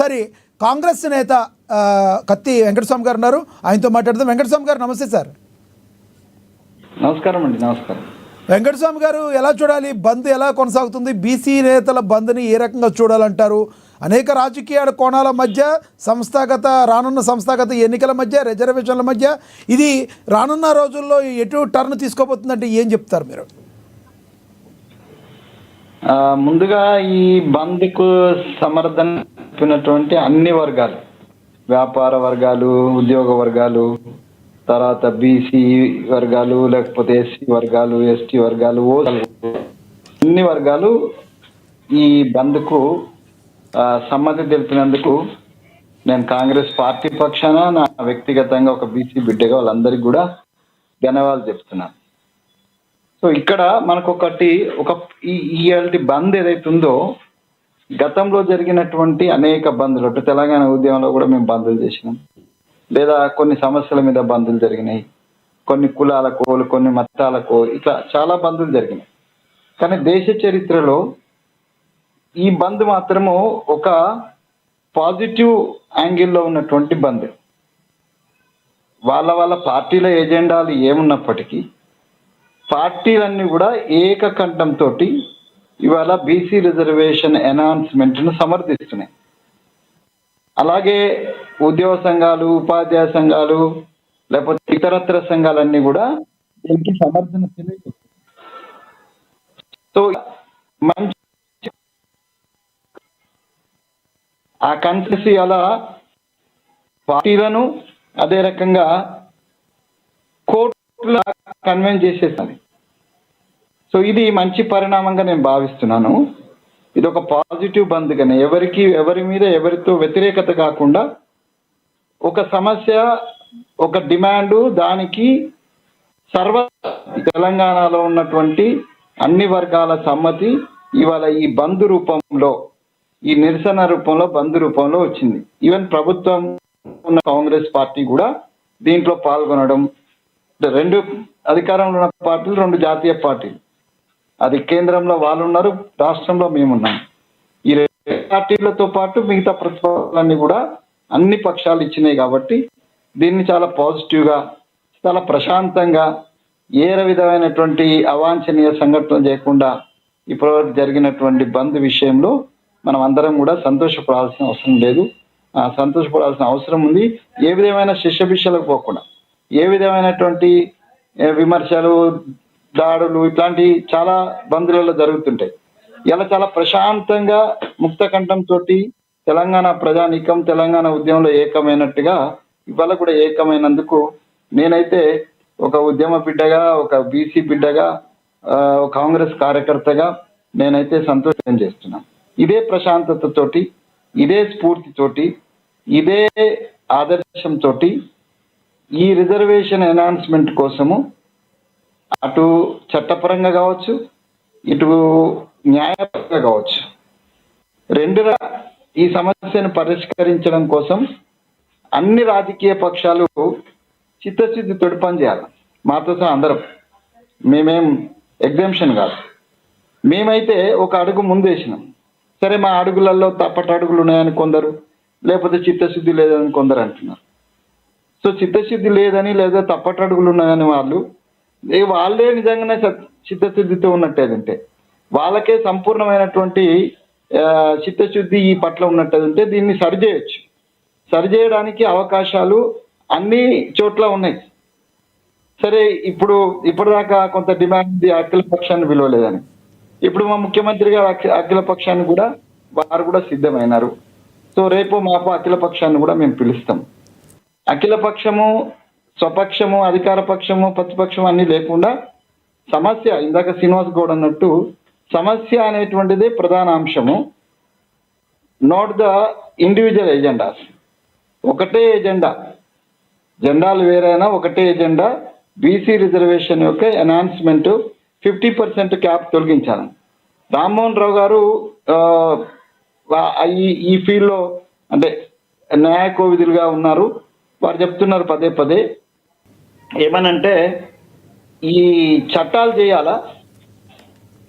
సరే, కాంగ్రెస్ నేత కత్తి వెంకటస్వామి గారు ఉన్నారు, ఆయనతో మాట్లాడదాం. వెంకటస్వామి గారు నమస్తే సార్. నమస్కారం అండి. నమస్కారం. వెంకటస్వామి గారు, ఎలా చూడాలి బంద్, ఎలా కొనసాగుతుంది? బీసీ నేతల బంద్ని ఏ రకంగా చూడాలంటారు? అనేక రాజకీయ కోణాల మధ్య, రానున్న సంస్థాగత ఎన్నికల మధ్య, రిజర్వేషన్ల మధ్య ఇది రానున్న రోజుల్లో ఎటు టర్న్ తీసుకోబోతుందంటే ఏం చెప్తారు మీరు? ముందుగా ఈ బంద్కు సమర్థనటువంటి అన్ని వర్గాలు, వ్యాపార వర్గాలు, ఉద్యోగ వర్గాలు, తర్వాత బీసీ వర్గాలు, లేకపోతే ఎస్సీ వర్గాలు, ఎస్టీ వర్గాలు, అన్ని వర్గాలు ఈ బంద్కు సమ్మతి తెలిపినందుకు నేను కాంగ్రెస్ పార్టీ పక్షాన, నా వ్యక్తిగతంగా ఒక బీసీ బిడ్డగా వాళ్ళందరికీ కూడా ధన్యవాదాలు చెప్తున్నాను. సో ఇక్కడ మనకొకటి ఈ బంద్ ఏదైతే ఉందో, గతంలో జరిగినటువంటి అనేక బంద్లు, తెలంగాణ ఉద్యమంలో కూడా మేము బంద్లు చేసినాం, లేదా కొన్ని సమస్యల మీద బంద్లు జరిగినాయి, కొన్ని కులాలకు, కొన్ని మతాలకు, ఇట్లా చాలా బంద్లు జరిగినాయి. కానీ దేశ చరిత్రలో ఈ బంద్ మాత్రము ఒక పాజిటివ్ యాంగిల్లో ఉన్నటువంటి బంద్. వాళ్ళ పార్టీల ఎజెండాలు ఏమున్నప్పటికీ పార్టీలన్నీ కూడా ఏకకంఠంతో ఇవాళ బీసీ రిజర్వేషన్ ఎన్హాన్స్మెంట్ను సమర్థిస్తున్నాయి. అలాగే ఉద్యోగ సంఘాలు, ఉపాధ్యాయ సంఘాలు, లేకపోతే ఇతరత్ర సంఘాలన్నీ కూడా దీనికి సమర్థన తెలియజేస్తున్నాయి. సో మంచి ఆ కన్సెన్సీ అలా పార్టీలను అదే రకంగా కోర్టుల కన్వెన్స్ చేసేసింది. సో ఇది మంచి పరిణామంగా నేను భావిస్తున్నాను. ఇది ఒక పాజిటివ్ బంద్ గానే, ఎవరి మీద ఎవరితో వ్యతిరేకత కాకుండా ఒక సమస్య, ఒక డిమాండ్, దానికి తెలంగాణలో ఉన్నటువంటి అన్ని వర్గాల సమ్మతి ఇవాళ ఈ బంద్ రూపంలో, ఈ నిరసన రూపంలో, బంద్ రూపంలో వచ్చింది. ఈవెన్ ప్రభుత్వం ఉన్న కాంగ్రెస్ పార్టీ కూడా దీంట్లో పాల్గొనడం, రెండు అధికారంలో ఉన్న పార్టీలు, రెండు జాతీయ పార్టీలు, అది కేంద్రంలో వాళ్ళు ఉన్నారు, రాష్ట్రంలో మేమున్నాం. ఈ రెండు పార్టీలతో పాటు మిగతా ప్రతిపక్షాలన్నీ కూడా అన్ని పక్షాలు ఇచ్చినాయి. కాబట్టి దీన్ని చాలా పాజిటివ్గా, చాలా ప్రశాంతంగా, ఏ విధమైనటువంటి అవాంఛనీయ సంఘటనలు చేయకుండా ఇప్పటివరకు జరిగినటువంటి బంద్ విషయంలో మనం అందరం కూడా సంతోషపడాల్సిన అవసరం లేదు. సంతోషపడాల్సిన అవసరం ఉంది. ఏ విధమైన శిష్యభిషలకు పోకుండా, ఏ విధమైనటువంటి విమర్శలు, దాడులు, ఇట్లాంటి చాలా బంధువులలో జరుగుతుంటాయి. ఇలా చాలా ప్రశాంతంగా, ముక్త కంఠంతో తెలంగాణ ప్రజానీకం, తెలంగాణ ఉద్యమంలో ఏకమైనట్టుగా ఇవాళ కూడా ఏకమైనందుకు నేనైతే ఒక ఉద్యమ బిడ్డగా, ఒక బీసీ బిడ్డగా, కాంగ్రెస్ కార్యకర్తగా నేనైతే సంతోషం చేస్తున్నాను. ఇదే ప్రశాంతతతోటి, ఇదే స్ఫూర్తితోటి, ఇదే ఆదర్శంతో ఈ రిజర్వేషన్ ఎన్హాన్స్మెంట్ కోసము అటు చట్టపరంగా కావచ్చు, ఇటు న్యాయపరంగా కావచ్చు, రెండుగా ఈ సమస్యను పరిష్కరించడం కోసం అన్ని రాజకీయ పక్షాలు చిత్తశుద్ధితో పనిచేయాలి. మాతో సహా అందరం, మేమేం ఎగ్జామ్షన్ కాదు. మేమైతే ఒక అడుగు ముందేసినాం. సరే, మా అడుగులలో తప్పటి అడుగులు ఉన్నాయని కొందరు, లేకపోతే చిత్తశుద్ధి లేదని కొందరు అంటున్నారు. సో చిత్తశుద్ధి లేదని, లేదా తప్పటి అడుగులు ఉన్నాయని వాళ్ళే నిజంగానే చిత్తశుద్ధితో ఉన్నట్టేదంటే, వాళ్ళకే సంపూర్ణమైనటువంటి చిత్తశుద్ధి ఈ పట్ల ఉన్నట్టేదంటే దీన్ని సరిచేయచ్చు. సరిచేయడానికి అవకాశాలు అన్ని చోట్ల ఉన్నాయి. సరే, ఇప్పటిదాకా కొంత డిమాండ్ అఖిల పక్షాన్ని విలువలేదని, ఇప్పుడు మా ముఖ్యమంత్రి గారు అఖిల పక్షాన్ని కూడా వారు కూడా సిద్ధమైనారు. సో రేపు మాపు అఖిల పక్షాన్ని కూడా మేము పిలుస్తాం. అఖిల పక్షము, స్వపక్షము, అధికార పక్షము, ప్రతిపక్షం అన్ని లేకుండా సమస్య, ఇందాక శ్రీనివాస్ గౌడ్ అన్నట్టు సమస్య అనేటువంటిదే ప్రధాన అంశము. Not the individual agendas. ఒకటే ఎజెండా, జెండాలు వేరైనా ఒకటే ఎజెండా, బీసీ రిజర్వేషన్ యొక్క ఎన్హాన్స్మెంట్, 50% క్యాప్ తొలగించాలి. రామ్మోహన్ రావు గారు ఈ ఫీల్డ్లో అంటే న్యాయ కోవిదులుగా ఉన్నారు. వారు చెప్తున్నారు పదే పదే ఏమనంటే, ఈ చట్టాలు చేయాలా,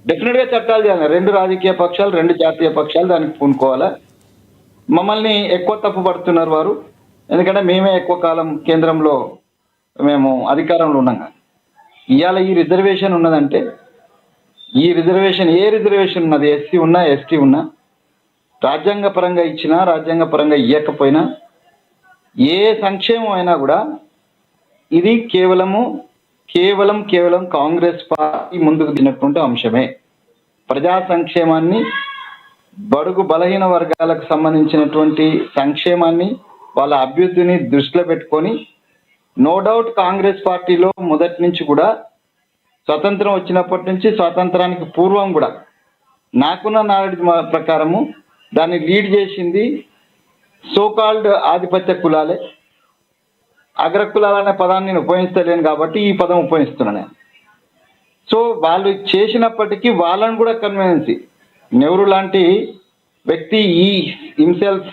డెఫినెట్గా చట్టాలు చేయాలి. రెండు రాజకీయ పక్షాలు, రెండు జాతీయ పక్షాలు దానికి పూనుకోవాలా. మమ్మల్ని ఎక్కువ తప్పు పడుతున్నారు వారు. ఎందుకంటే మేమే ఎక్కువ కాలం కేంద్రంలో మేము అధికారంలో ఉన్నాం. ఇవాళ ఈ రిజర్వేషన్ ఉన్నదంటే, ఈ రిజర్వేషన్ ఏ రిజర్వేషన్ ఉన్నది, ఎస్సీ ఉన్నా ఎస్టీ ఉన్నా, రాజ్యాంగ పరంగా ఇచ్చినా రాజ్యాంగ పరంగా ఇవ్వకపోయినా, ఏ సంక్షేమం అయినా కూడా ఇది కేవలం కాంగ్రెస్ పార్టీ ముందుకు దిగినటువంటి అంశమే. ప్రజా సంక్షేమాన్ని, బడుగు బలహీన వర్గాలకు సంబంధించినటువంటి సంక్షేమాన్ని, వాళ్ళ అభ్యుద్ధిని దృష్టిలో పెట్టుకొని, నో డౌట్ కాంగ్రెస్ పార్టీలో మొదటి నుంచి కూడా స్వతంత్రం వచ్చినప్పటి నుంచి స్వాతంత్రానికి పూర్వం కూడా నాకున్న నాలెడ్జ్ ప్రకారము దాన్ని లీడ్ చేసింది సోకాల్డ్ ఆధిపత్య కులాలే. అగ్ర కులాలనే పదాన్ని నేను ఉపయోగిస్తలేను కాబట్టి ఈ పదం ఉపయోగిస్తున్నాను. సో వాళ్ళు చేసినప్పటికీ వాళ్ళని కూడా కన్వీనెన్సీ, నెహ్రూ లాంటి వ్యక్తి ఈ హిమ్సెల్ఫ్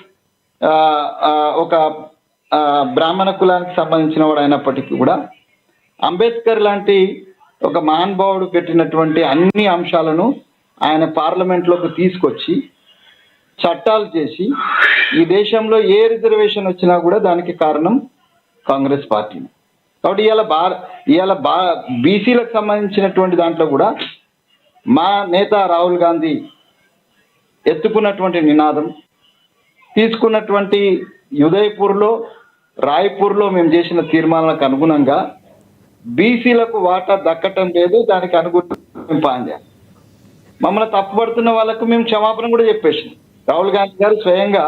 ఒక బ్రాహ్మణ కులానికి సంబంధించిన వాడు అయినప్పటికీ కూడా అంబేద్కర్ లాంటి ఒక మహానుభావుడు పెట్టినటువంటి అన్ని అంశాలను ఆయన పార్లమెంట్లోకి తీసుకొచ్చి చట్టాలు చేసి ఈ దేశంలో ఏ రిజర్వేషన్ వచ్చినా కూడా దానికి కారణం కాంగ్రెస్ పార్టీ. కాబట్టి ఇవాళ బీసీలకు సంబంధించినటువంటి దాంట్లో కూడా మా నేత రాహుల్ గాంధీ ఎత్తుకున్నటువంటి నినాదం, తీసుకున్నటువంటి ఉదయపూర్లో, రాయ్పూర్లో మేము చేసిన తీర్మానాలకు అనుగుణంగా బీసీలకు వాటా దక్కటం లేదు, దానికి అనుగుణంగా మమ్మల్ని తప్పుపడుతున్న వాళ్ళకు మేము క్షమాపణ కూడా చెప్పేసాం. రాహుల్ గాంధీ గారు స్వయంగా